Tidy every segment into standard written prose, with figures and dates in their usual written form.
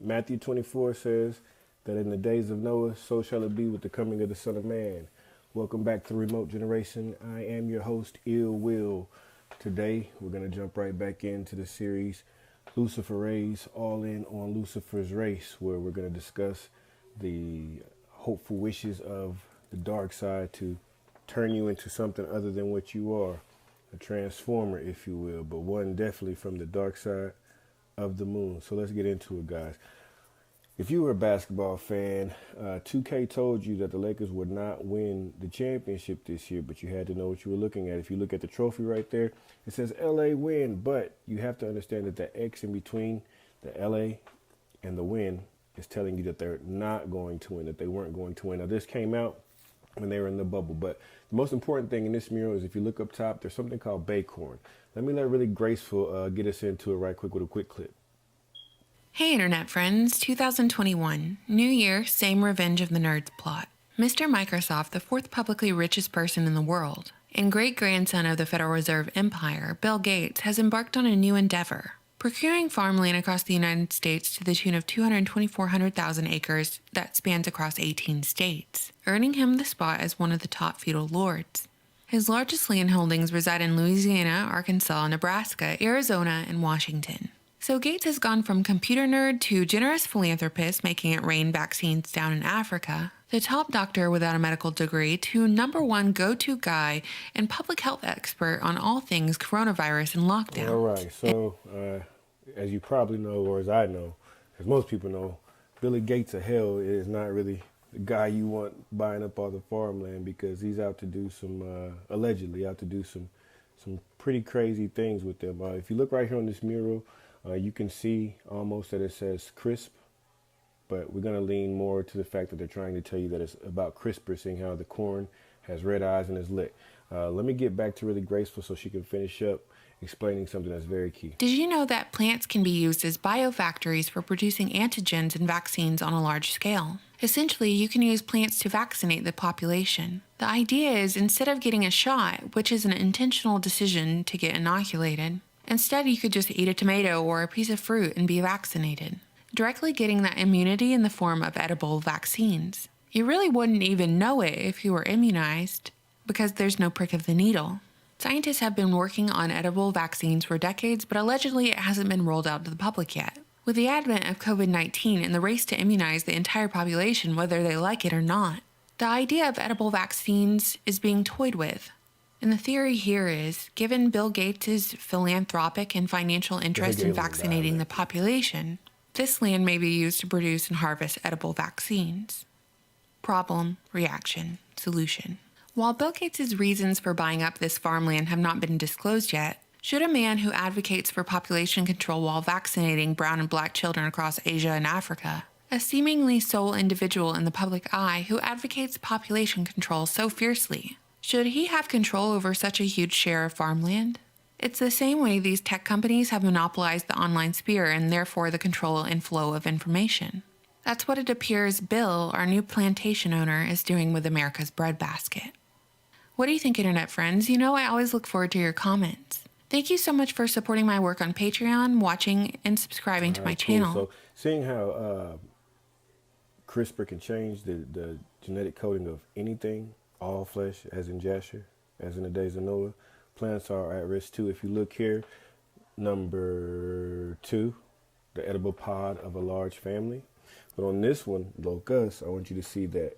Matthew 24 says that in the days of Noah, so shall it be with the coming of the Son of Man. Welcome back to Remote Generation. I am your host, Ill Will. Today, we're going to jump right back into the series Luciferase, all in on Lucifer's race, where we're going to discuss the hopeful wishes of the dark side to turn you into something other than what you are, a transformer, if you will, but one definitely from the dark side of the moon. So let's get into it, guys. If you were a basketball fan, 2K told you that the Lakers would not win the championship this year, but you had to know what you were looking at. If you look at the trophy right there, it says LA win, but you have to understand that the X in between the LA and the win is telling you that they're not going to win, that they weren't going to win. Now, this came out when they were in the bubble, but the most important thing in this mural is if you look up top, there's something called Baycorn. Let me let Really Graceful get us into it right quick with a quick clip. Hey internet friends, 2021. New year, same Revenge of the Nerds plot. Mr. Microsoft, the fourth publicly richest person in the world, and great-grandson of the Federal Reserve Empire, Bill Gates, has embarked on a new endeavor, procuring farmland across the United States to the tune of 224,000 acres that spans across 18 states, earning him the spot as one of the top feudal lords. His largest land holdings reside in Louisiana, Arkansas, Nebraska, Arizona, and Washington. So Gates has gone from computer nerd to generous philanthropist making it rain vaccines down in Africa, the top doctor without a medical degree to number one go-to guy and public health expert on all things coronavirus and lockdown. All right, so as you probably know, or as I know, as most people know, Billy Gates of hell is not really the guy you want buying up all the farmland, because he's out to do some, allegedly out to do some pretty crazy things with them. If you look right here on this mural, you can see almost that it says CRISP, but we're going to lean more to the fact that they're trying to tell you that it's about CRISPR, seeing how the corn has red eyes and is lit. Let me get back to Really Graceful so she can finish up explaining something that's very key. Did you know that plants can be used as biofactories for producing antigens and vaccines on a large scale? Essentially, you can use plants to vaccinate the population. The idea is, instead of getting a shot, which is an intentional decision to get inoculated, instead you could just eat a tomato or a piece of fruit and be vaccinated, directly getting that immunity in the form of edible vaccines. You really wouldn't even know it if you were immunized, because there's no prick of the needle. Scientists have been working on edible vaccines for decades, but allegedly it hasn't been rolled out to the public yet. With the advent of COVID-19 and the race to immunize the entire population whether they like it or not, the idea of edible vaccines is being toyed with. And the theory here is, given Bill Gates' philanthropic and financial interest in vaccinating the population, this land may be used to produce and harvest edible vaccines. Problem, reaction, solution. While Bill Gates' reasons for buying up this farmland have not been disclosed yet, should a man who advocates for population control while vaccinating brown and black children across Asia and Africa, a seemingly sole individual in the public eye who advocates population control so fiercely, should he have control over such a huge share of farmland? It's the same way these tech companies have monopolized the online sphere and therefore the control and flow of information. That's what it appears Bill, our new plantation owner, is doing with America's breadbasket. What do you think, internet friends? You know I always look forward to your comments. Thank you so much for supporting my work on Patreon, watching, and subscribing to my channel. So seeing how CRISPR can change the genetic coding of anything, all flesh, as in Jasher, as in the days of Noah, plants are at risk too. If you look here, number 2, the edible pod of a large family. But on this one, locus, I want you to see that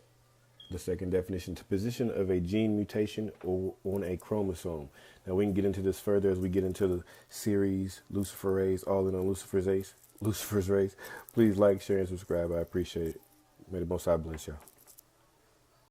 the second definition, to position of a gene mutation or on a chromosome. Now we can get into this further as we get into the series Luciferase, all in on Lucifer's race. Please like, share, and subscribe. I appreciate it. May the Most High bless y'all.